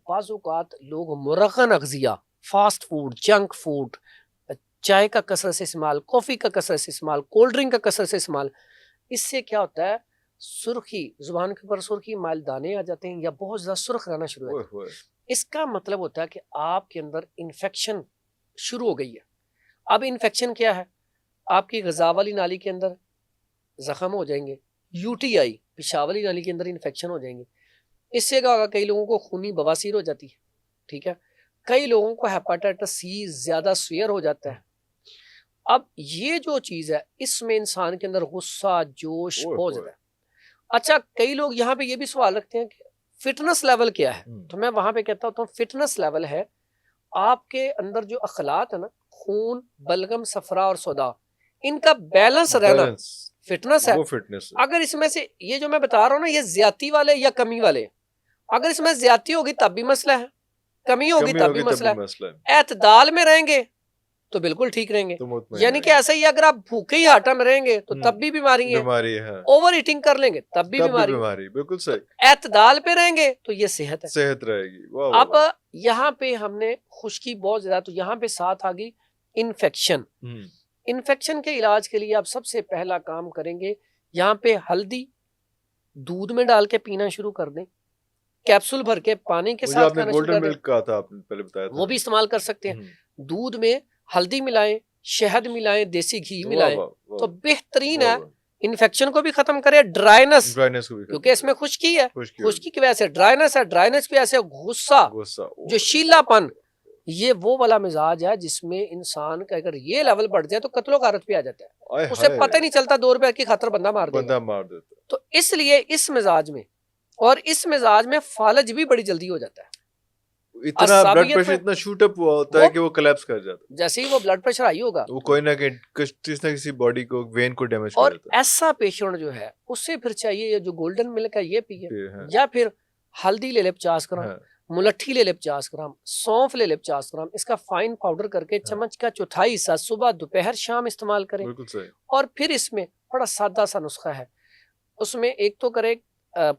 بعض اوقات لوگ مرغن اغذیہ، فاسٹ فوڈ، جنک فوڈ، چائے کا کثرت سے استعمال، کافی کا کثرت سے استعمال، کولڈ ڈرنک کا کثرت سے استعمال، اس سے کیا ہوتا ہے سرخی، زبان کے اوپر سرخی، مائل دانے آ جاتے ہیں یا بہت زیادہ سرخ رہنا شروع ہو جاتا ہے۔ اس کا مطلب ہوتا ہے کہ آپ کے اندر انفیکشن شروع ہو گئی ہے۔ اب انفیکشن کیا ہے؟ آپ کی غذا والی نالی کے اندر زخم ہو جائیں گے، یو ٹی آئی، پیشاب والی نالی کے اندر انفیکشن ہو جائیں گے۔ اس سے کیا ہوگا؟ کئی لوگوں کو خونی بواسیر ہو جاتی ہے، ٹھیک ہے، کئی لوگوں کو ہیپاٹائٹس سی زیادہ سویئر ہو جاتا ہے۔ اب یہ جو چیز ہے اس میں انسان کے اندر غصہ، جوش بہت زیادہ ہے۔ اچھا، کئی لوگ یہاں پہ یہ بھی سوال رکھتے ہیں کہ فٹنس لیول کیا ہے؟ تو میں وہاں پہ کہتا ہوں فٹنس لیول ہے آپ کے اندر جو اخلاط ہے نا، خون، بلغم، صفرا اور سودا، ان کا بیلنس رہنا فٹنس ہے۔ اگر اس میں سے یہ جو میں بتا رہا ہوں نا، یہ زیادتی والے یا کمی والے، اگر اس میں زیادتی ہوگی تب بھی مسئلہ ہے، کمی ہوگی تب بھی مسئلہ ہے۔ اعتدال میں رہیں گے تو بالکل ٹھیک رہیں گے، یعنی کہ ایسا ہی اگر آپ بھوکے ہی ہاٹا میں رہیں گے تو تب بھی بیماری ہے، اوور ایٹنگ کر لیں گے تب بھی بیماری، بالکل صحیح۔ اعتدال پہ رہیں گے تو یہ صحت ہے، صحت رہے گی۔ اب یہاں پہ ہم نے خشکی بہت زیادہ، تو یہاں پہ ساتھ آ گئی انفیکشن۔ انفیکشن کے علاج کے لیے آپ سب سے پہلا کام کریں گے، یہاں پہ ہلدی دودھ میں ڈال کے پینا شروع کر دیں، کیپسول بھر کے پانی کے ساتھ کھانا شروع کر دیں، وہ بھی استعمال کر سکتے ہیں۔ دودھ میں ہلدی ملائیں، شہد ملائیں، دیسی گھی ملائیں تو بہترین ہے، انفیکشن کو بھی ختم کرے، ڈرائنس کیونکہ اس میں خشکی ہے، خشکی کی وجہ سے ڈرائنس ہے، ڈرائنس کی وجہ سے غصہ، جو شیلا پن، یہ وہ والا مزاج ہے جس میں انسان کا اگر یہ لیول بڑھ جائے تو قتل و غارت پہ آ جاتا ہے، اسے پتہ نہیں چلتا 2 روپے کی خاطر بندہ مار دیتا۔ تو اس لیے اس مزاج میں اور اس مزاج میں فالج بھی بڑی جلدی ہو جاتا ہے، اتنا بلڈ پریشر اتنا شوٹ اپ ہوا ہوتا ہے کہ وہ کلیپس کر جاتا ہے، جیسے ہی وہ بلڈ پریشر ہائی ہوگا وہ کوئی نہ کسی باڈی کو، وین کو ڈیمیج کر اور دیتا ہے۔ ایسا پیشنٹ جو ہے اس سے پھر چاہیے یہ جو گولڈن ملک ہے یہ پیے، یا پھر ہلدی لے لے 50 گرام، ملٹھی لے لے 50 گرام، سونف لے لے 50 گرام، اس کا فائن پاؤڈر کر کے چمچ کا چوتھائی حصہ صبح دوپہر شام استعمال کریں۔ اور پھر اس میں بڑا سادہ سا نسخہ ہے، اس میں ایک تو کرے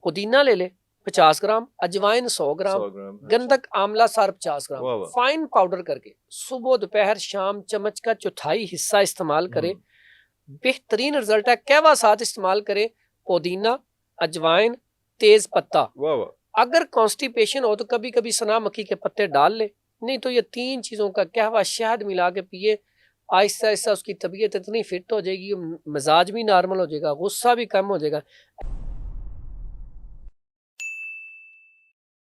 پودینہ لے لے 50 گرام، اجوائن 100 گرام، گندک آملہ سار 50 گرام، فائن پاؤڈر کر کے صبح دوپہر شام چمچ کا چوتھائی حصہ استعمال کرے، بہترین رزلٹ ہے۔ کہوا ساتھ استعمال کرے، پودینہ، اجوائن، تیز پتہ۔ اگر کانسٹیپیشن ہو تو کبھی کبھی سنا مکھی کے پتے ڈال لے، نہیں تو یہ 3 چیزوں کا قہوہ شہد ملا کے پیے، آہستہ آہستہ اس کی طبیعت اتنی فٹ ہو جائے گی، مزاج بھی نارمل ہو جائے گا، غصہ بھی کم ہو جائے گا۔